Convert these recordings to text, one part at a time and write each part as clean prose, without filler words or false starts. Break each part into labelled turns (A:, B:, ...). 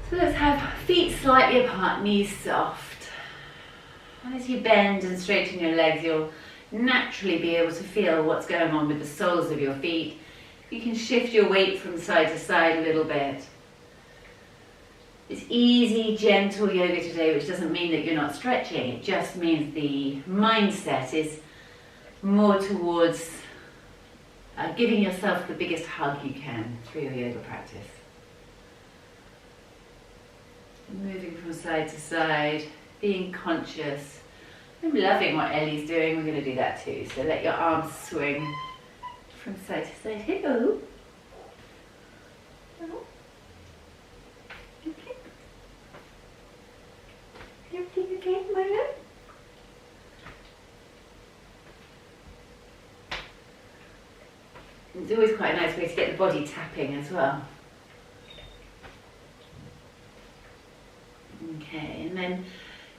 A: So let's have feet slightly apart, knees soft. As you bend and straighten your legs, you'll naturally be able to feel what's going on with the soles of your feet. You can shift your weight from side to side a little bit. It's easy, gentle yoga today, which doesn't mean that you're not stretching. It just means the mindset is more towards giving yourself the biggest hug you can through your yoga practice. Moving from side to side, being conscious. I'm loving what Ellie's doing. We're going to do that too. So let your arms swing from side to side. Hello. Hello. Okay. Everything okay, my love? It's always quite a nice way to get the body tapping as well. Okay, and then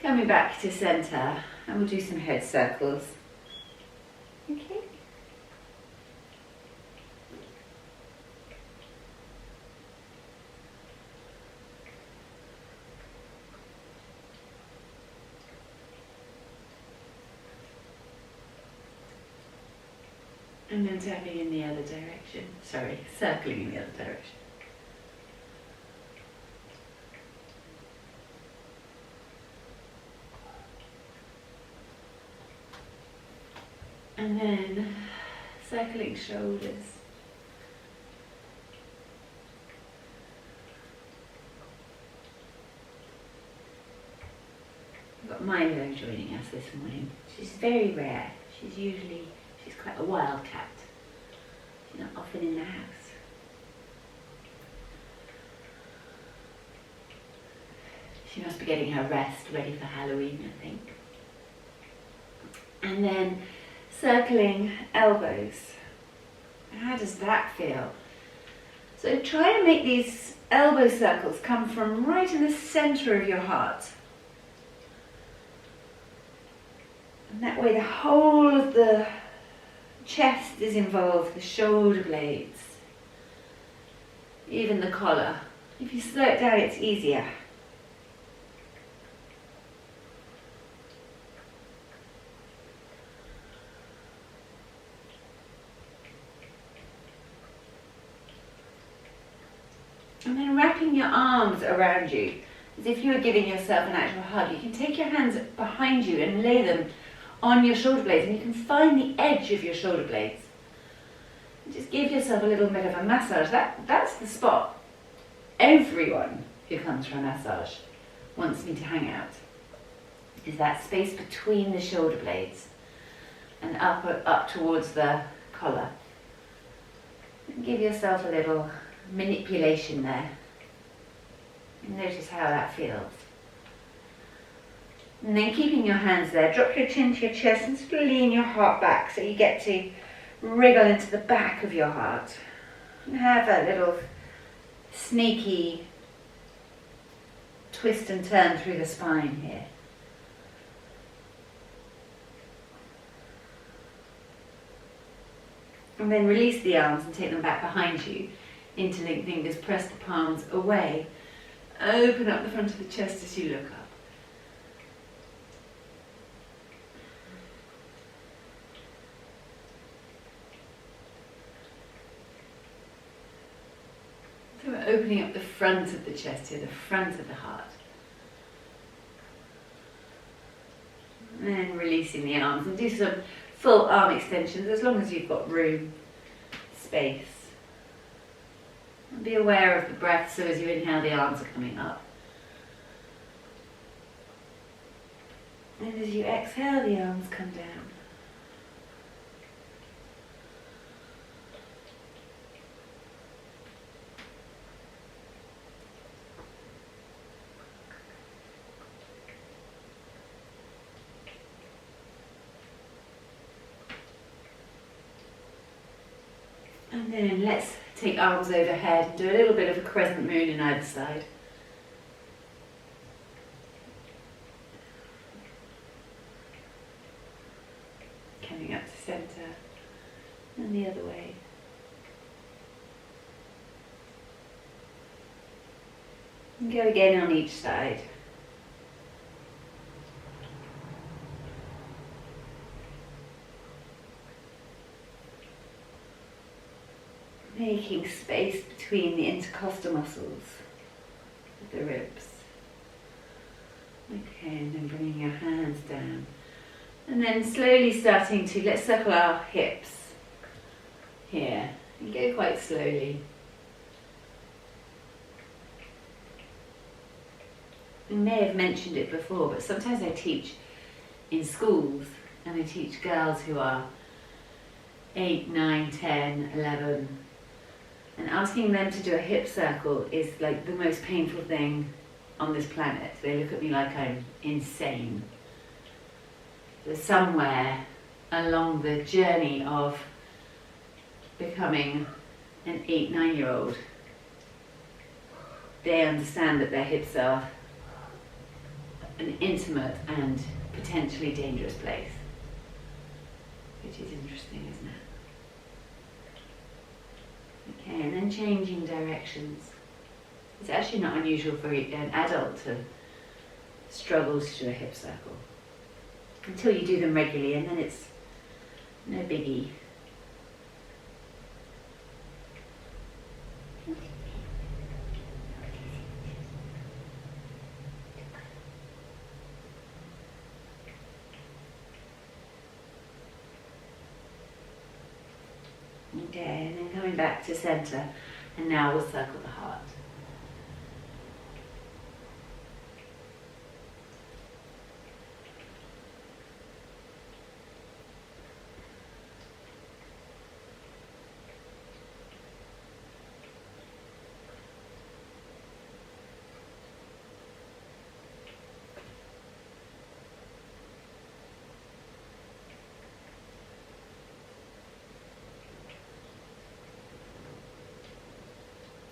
A: coming back to centre, and we'll do some head circles. Okay. And then tapping in the other direction. Sorry, circling in the other direction. And then circling shoulders. We've got Milo joining us this morning. She's very rare. She's quite a wildcat. She's not often in the house. She must be getting her rest, ready for Halloween, I think. And then circling elbows. How does that feel? So try and make these elbow circles come from right in the centre of your heart. And that way the whole of the chest is involved, the shoulder blades, even the collar. If you slow it down, it's easier. And then wrapping your arms around you, as if you were giving yourself an actual hug. You can take your hands behind you and lay them on your shoulder blades, and you can find the edge of your shoulder blades. And just give yourself a little bit of a massage. That's the spot everyone who comes for a massage wants me to hang out, is that space between the shoulder blades and up towards the collar. And give yourself a little manipulation there. And notice how that feels. And then keeping your hands there, drop your chin to your chest and sort of lean your heart back so you get to wriggle into the back of your heart. And have a little sneaky twist and turn through the spine here. And then release the arms and take them back behind you. Interlink fingers, press the palms away. Open up the front of the chest as you look up. So we're opening up the front of the chest here, the front of the heart. And then releasing the arms, and do some full arm extensions as long as you've got room, space. And be aware of the breath, so as you inhale, the arms are coming up. And as you exhale, the arms come down. And then let's take arms overhead and do a little bit of a crescent moon in either side. Coming up to centre and the other way. And go again on each side. Making space between the intercostal muscles of the ribs. Okay, and then bringing your hands down. And then slowly starting to, let's circle our hips here. And go quite slowly. I may have mentioned it before, but sometimes I teach in schools, and I teach girls who are 8, 9, 10, 11, and asking them to do a hip circle is like the most painful thing on this planet. They look at me like I'm insane. But somewhere along the journey of becoming an 8, 9-year-old, they understand that their hips are an intimate and potentially dangerous place. Which is interesting, isn't it? Okay, and then changing directions. It's actually not unusual for an adult to struggle to do a hip circle until you do them regularly, and then it's no biggie. Okay, and then coming back to center, and now we'll circle the heart.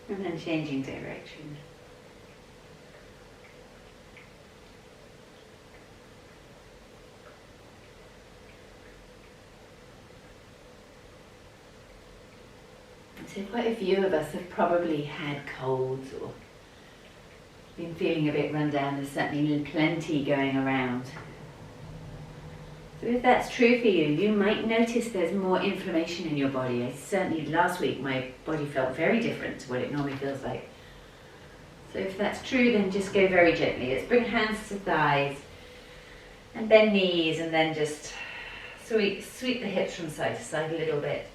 A: And then changing direction. So quite a few of us have probably had colds or been feeling a bit run down. There's certainly plenty going around. So if that's true for you, you might notice there's more inflammation in your body. Certainly last week my body felt very different to what it normally feels like. So if that's true, then just go very gently. Let's bring hands to thighs and bend knees, and then just sweep the hips from side to side a little bit.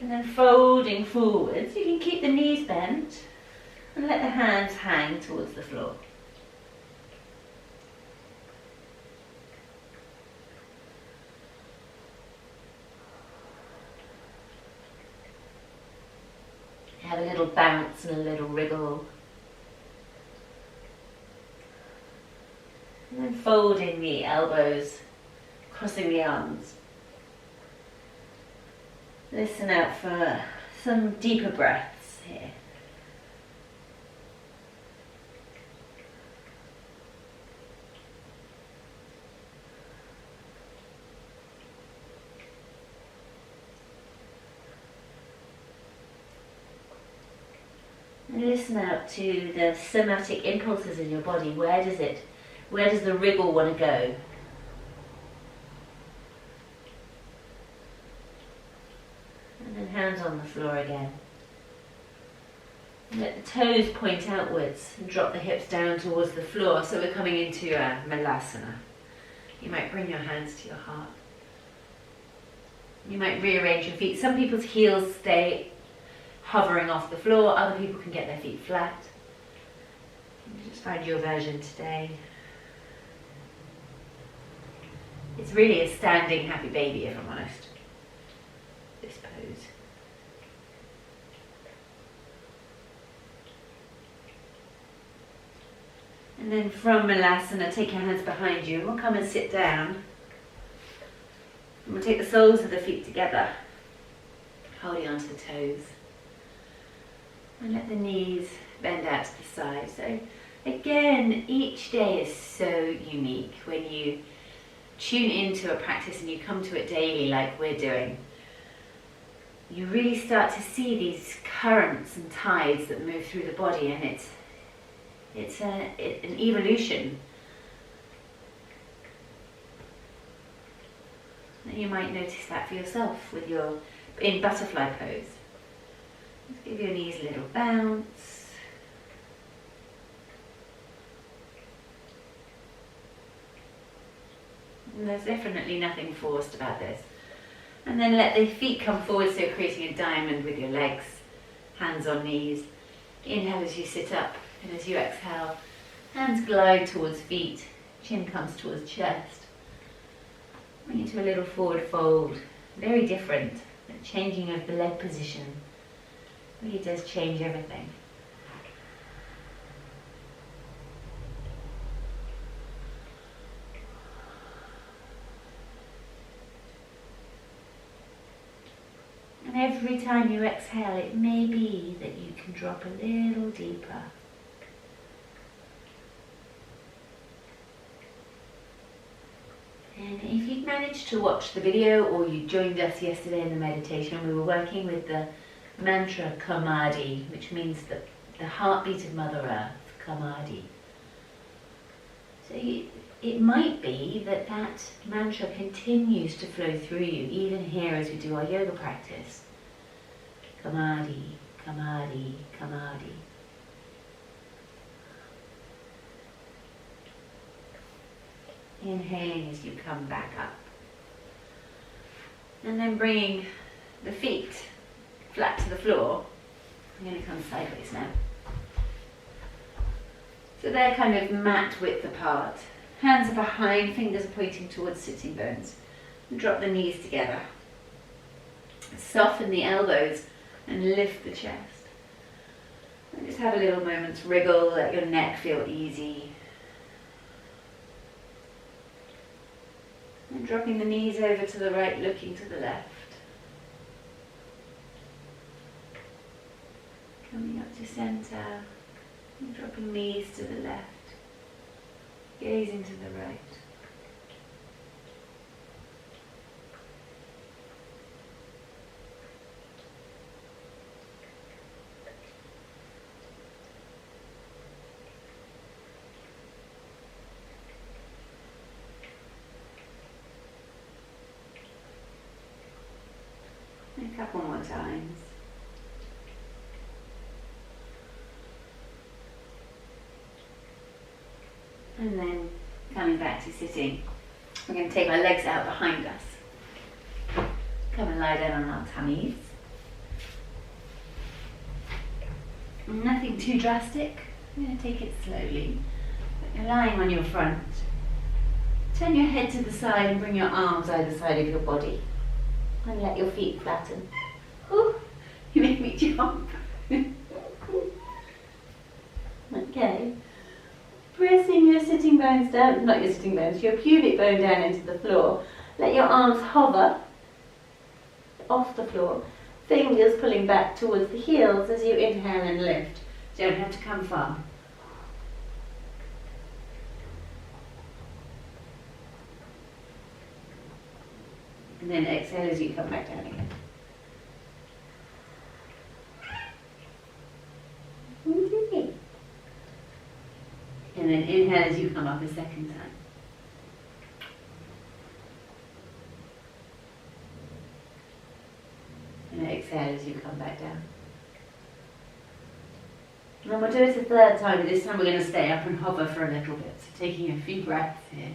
A: And then folding forwards, you can keep the knees bent and let the hands hang towards the floor. Have a little bounce and a little wriggle. And then folding the elbows, crossing the arms. Listen out for some deeper breaths here. And listen out to the somatic impulses in your body. Where does the wriggle want to go? Hands on the floor again. And let the toes point outwards and drop the hips down towards the floor. So we're coming into a malasana. You might bring your hands to your heart. You might rearrange your feet. Some people's heels stay hovering off the floor. Other people can get their feet flat. Just find your version today. It's really a standing happy baby, if I'm honest. This pose. And then from Malasana, take your hands behind you, and we'll come and sit down. And we'll take the soles of the feet together, holding onto the toes. And let the knees bend out to the side. So again, each day is so unique when you tune into a practice and you come to it daily like we're doing, you really start to see these currents and tides that move through the body, and it's an evolution. And you might notice that for yourself with in butterfly pose. Just give your knees a little bounce. And there's definitely nothing forced about this. And then let the feet come forward, so creating a diamond with your legs, hands on knees. Inhale as you sit up, and as you exhale, hands glide towards feet, chin comes towards chest. Bring it to a little forward fold, very different. The changing of the leg position really does change everything. And every time you exhale, it may be that you can drop a little deeper. And if you'd managed to watch the video, or you joined us yesterday in the meditation, we were working with the mantra Kamadi, which means the heartbeat of Mother Earth, Kamadi. So it might be that that mantra continues to flow through you, even here as we do our yoga practice. Kamadi, Kamadi, Kamadi. Inhaling as you come back up. And then bringing the feet flat to the floor. I'm going to come sideways now. So they're kind of mat width apart. Hands are behind, fingers are pointing towards sitting bones. And drop the knees together. Soften the elbows and lift the chest. And just have a little moment's wriggle, let your neck feel easy. And dropping the knees over to the right, looking to the left. Coming up to center, and dropping knees to the left. Gazing to the right. A couple more times. And then coming back to sitting, we're going to take our legs out behind us. Come and lie down on our tummies. Nothing too drastic. I'm going to take it slowly. But you're lying on your front. Turn your head to the side and bring your arms either side of your body. And let your feet flatten. Ooh, you make me jump. Okay. Pressing your sitting bones down, not your sitting bones, your pubic bone down into the floor. Let your arms hover off the floor. Fingers pulling back towards the heels as you inhale and lift. Don't have to come far. And then exhale as you come back down again. And then inhale as you come up a second time. And exhale as you come back down. And then we'll do it a third time, but this time we're going to stay up and hover for a little bit. So taking a few breaths here.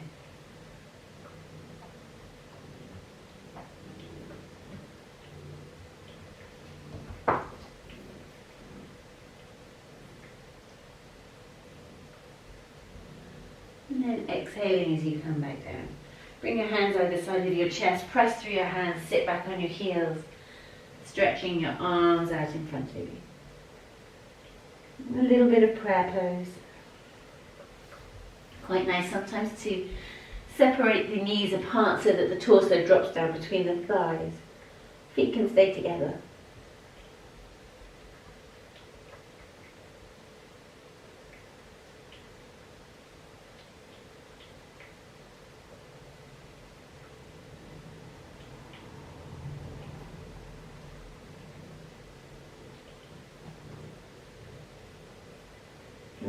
A: And then exhaling as you come back down. Bring your hands either side of your chest, press through your hands, sit back on your heels, stretching your arms out in front of you. A little bit of prayer pose. Quite nice sometimes to separate the knees apart so that the torso drops down between the thighs. Feet can stay together.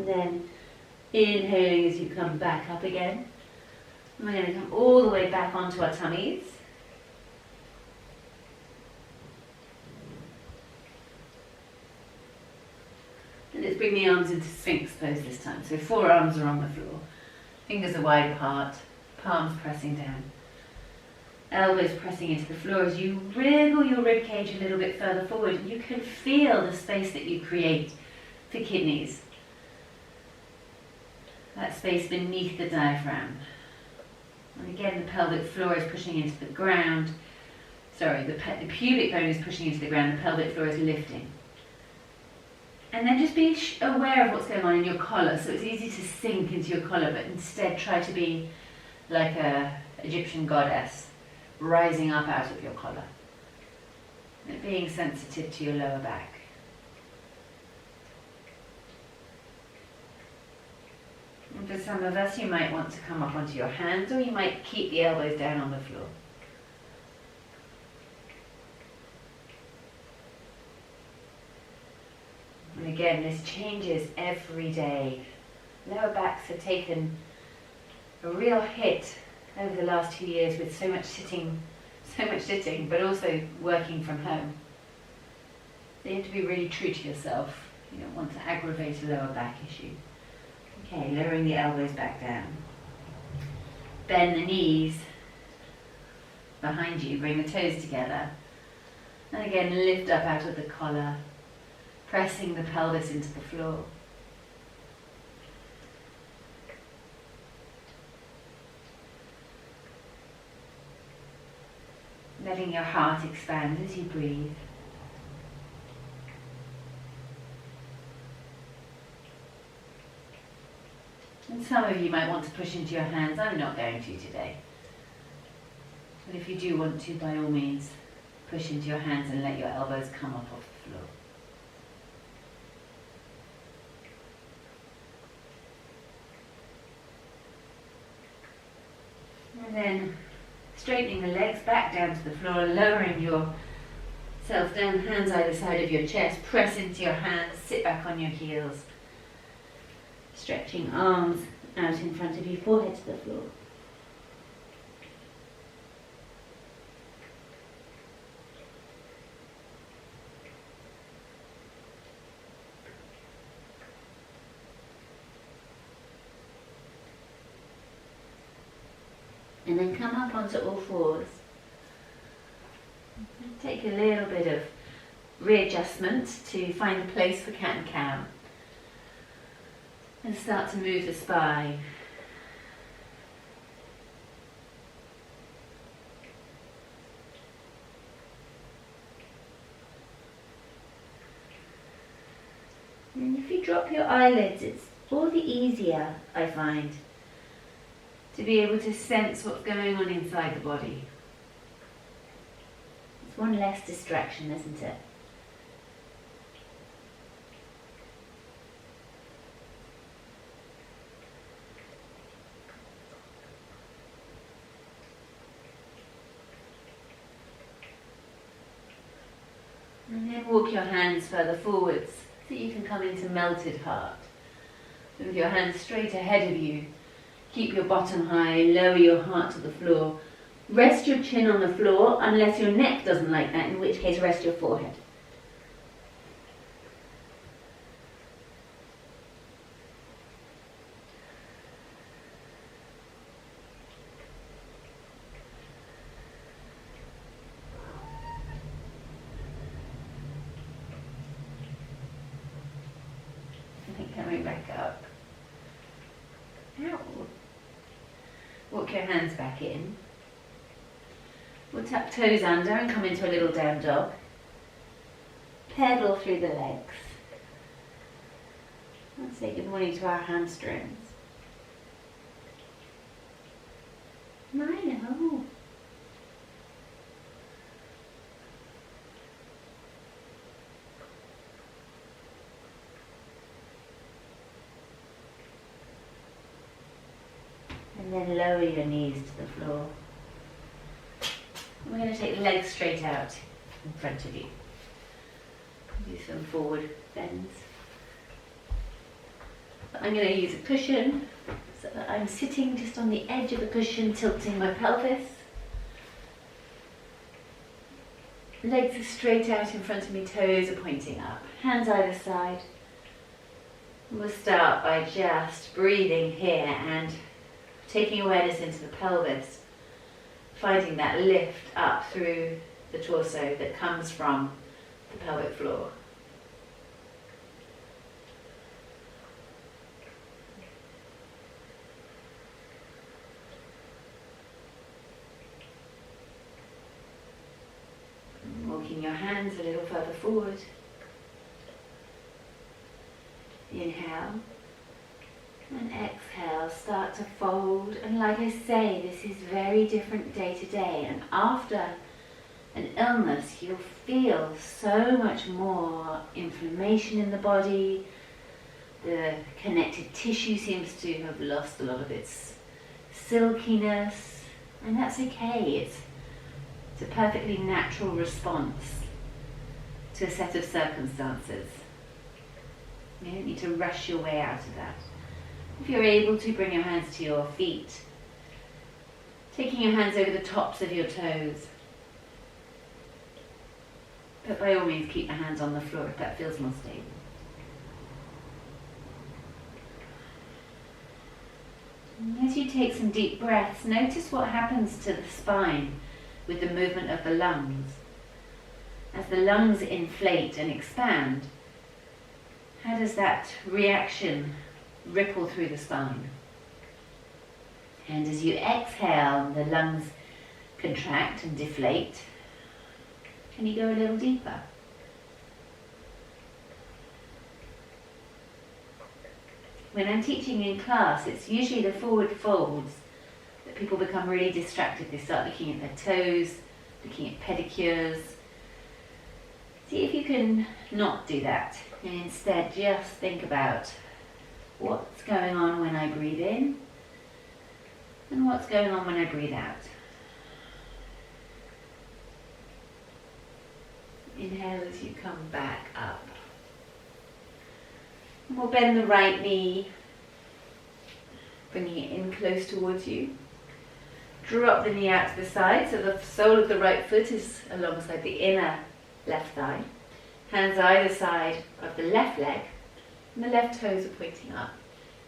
A: And then inhaling as you come back up again. And we're going to come all the way back onto our tummies. And let's bring the arms into Sphinx pose this time. So forearms are on the floor, fingers are wide apart, palms pressing down. Elbows pressing into the floor as you wriggle your rib cage a little bit further forward. You can feel the space that you create for kidneys. That space beneath the diaphragm. And again, the pelvic floor is pushing into the ground. Sorry, the pubic bone is pushing into the ground, the pelvic floor is lifting. And then just be aware of what's going on in your collar. So it's easy to sink into your collar, but instead try to be like an Egyptian goddess, rising up out of your collar. And being sensitive to your lower back. And for some of us, you might want to come up onto your hands, or you might keep the elbows down on the floor. And again, this changes every day. Lower backs have taken a real hit over the last 2 years with so much sitting, but also working from home. So you have to be really true to yourself. You don't want to aggravate a lower back issue. Okay, lowering the elbows back down. Bend the knees behind you, bring the toes together. And again, lift up out of the collar, pressing the pelvis into the floor. Letting your heart expand as you breathe. And some of you might want to push into your hands. I'm not going to today. But if you do want to, by all means, push into your hands and let your elbows come up off the floor. And then straightening the legs back down to the floor, lowering yourself down, hands either side of your chest, press into your hands, sit back on your heels. Stretching arms out in front of you, forehead to the floor. And then come up onto all fours. Take a little bit of readjustment to find a place for cat and cow. And start to move the spine. And if you drop your eyelids, it's all the easier, I find, to be able to sense what's going on inside the body. It's one less distraction, isn't it? And then walk your hands further forwards so you can come into melted heart. So with your hands straight ahead of you, keep your bottom high, lower your heart to the floor. Rest your chin on the floor unless your neck doesn't like that, in which case rest your forehead. Coming back up. Ow. Walk your hands back in. We'll tuck toes under and come into a little down dog. Pedal through the legs. Let's say good morning to our hamstrings. I know. And then lower your knees to the floor. We're going to take the legs straight out in front of you. Do some forward bends. But I'm going to use a cushion so that I'm sitting just on the edge of the cushion, tilting my pelvis. Legs are straight out in front of me, toes are pointing up, hands either side. We'll start by just breathing here and taking awareness into the pelvis, finding that lift up through the torso that comes from the pelvic floor. Walking your hands a little further forward. Inhale and exhale, start to fold, and like I say, this is very different day to day, and after an illness you'll feel so much more inflammation in the body. The connective tissue seems to have lost a lot of its silkiness, and that's okay. It's a perfectly natural response to a set of circumstances. You don't need to rush your way out of that. If you're able to, bring your hands to your feet, taking your hands over the tops of your toes. But by all means, keep the hands on the floor if that feels more stable. And as you take some deep breaths, notice what happens to the spine with the movement of the lungs. As the lungs inflate and expand, how does that reaction ripple through the spine? And as you exhale, the lungs contract and deflate. Can you go a little deeper? When I'm teaching in class, it's usually the forward folds that people become really distracted. They start looking at their toes, looking at pedicures. See if you can not do that, and instead just think about what's going on when I breathe in and what's going on when I breathe out. Inhale as you come back up. And we'll bend the right knee, bringing it in close towards you. Drop the knee out to the side so the sole of the right foot is alongside the inner left thigh. Hands either side of the left leg, and the left toes are pointing up.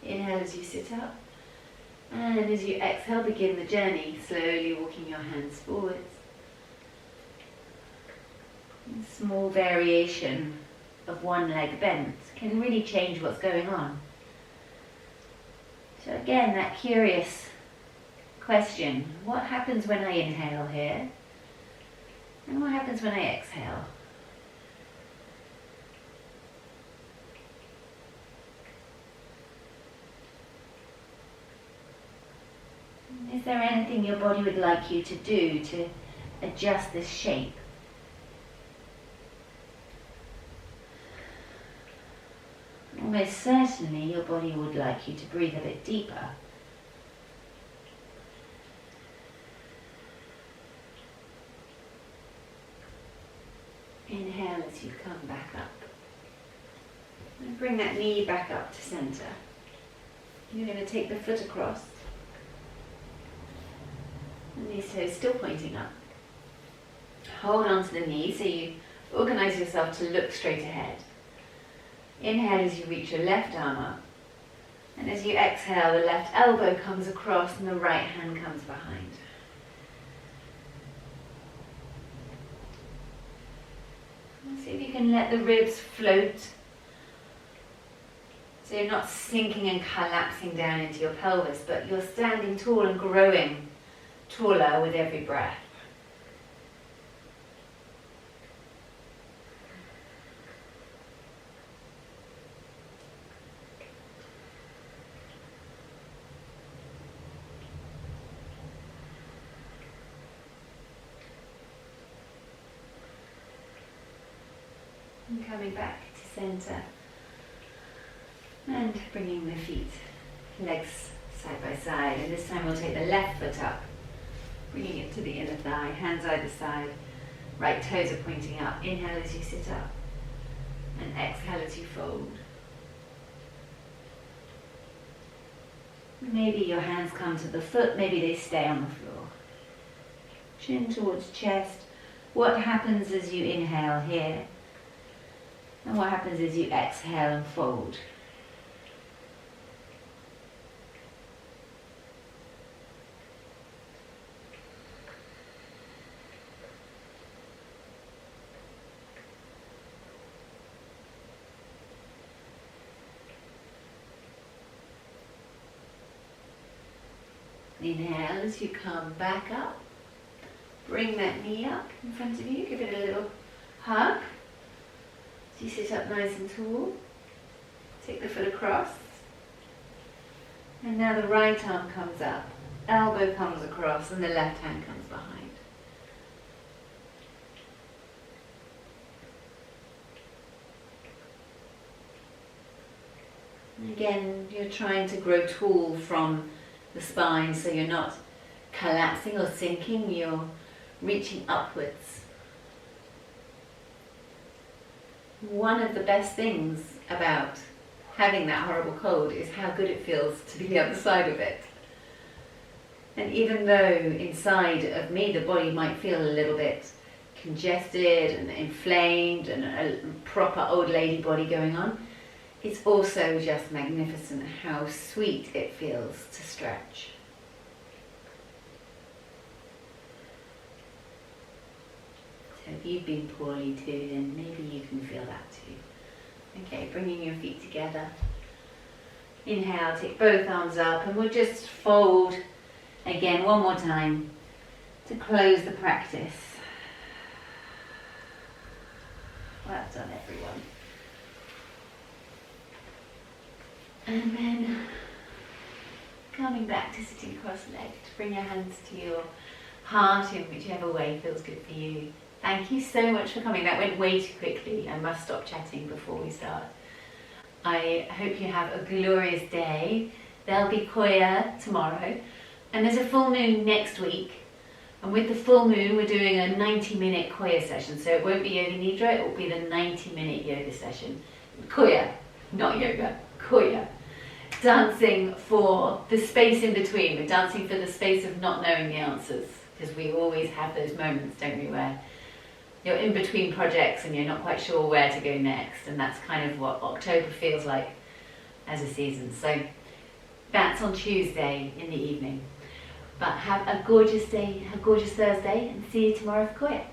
A: Inhale as you sit up, and as you exhale, begin the journey, slowly walking your hands forwards. A small variation of one leg bent can really change what's going on. So again, that curious question, what happens when I inhale here? And what happens when I exhale? Is there anything your body would like you to do to adjust this shape? Almost certainly your body would like you to breathe a bit deeper. Inhale as you come back up. And bring that knee back up to center. You're going to take the foot across. And these toes still pointing up. Hold on to the knee so you organize yourself to look straight ahead. Inhale as you reach your left arm up. And as you exhale, the left elbow comes across and the right hand comes behind. And see if you can let the ribs float. So you're not sinking and collapsing down into your pelvis, but you're standing tall and growing taller with every breath. And coming back to center and bringing the feet, legs side by side, and this time we'll take the left foot up, bringing it to the inner thigh, hands either side, right toes are pointing up. Inhale as you sit up and exhale as you fold. Maybe your hands come to the foot, maybe they stay on the floor. Chin towards chest. What happens as you inhale here? And what happens as you exhale and fold? Inhale as you come back up. Bring that knee up in front of you. Give it a little hug. So you sit up nice and tall. Take the foot across. And now the right arm comes up. Elbow comes across and the left hand comes behind. And again, you're trying to grow tall from the spine, so you're not collapsing or sinking, you're reaching upwards. One of the best things about having that horrible cold is how good it feels to be the other side of it. And even though inside of me the body might feel a little bit congested and inflamed and a proper old lady body going on, it's also just magnificent how sweet it feels to stretch. So if you've been poorly too, then maybe you can feel that too. Okay, bringing your feet together. Inhale, take both arms up, and we'll just fold again one more time to close the practice. Well done, everyone. And then coming back to sitting cross-legged, bring your hands to your heart in whichever way feels good for you. Thank you so much for coming. That went way too quickly. I must stop chatting before we start. I hope you have a glorious day. There'll be Koya tomorrow, and there's a full moon next week. And with the full moon, we're doing a 90-minute Koya session. So it won't be Yoga Nidra, it will be the 90-minute yoga session. Koya, not yoga, Koya. Dancing for the space in between. We're dancing for the space of not knowing the answers, because we always have those moments, don't we, where you're in between projects and you're not quite sure where to go next, and that's kind of what October feels like as a season. So that's on Tuesday in the evening. But have a gorgeous day, a gorgeous Thursday, and see you tomorrow for Koya.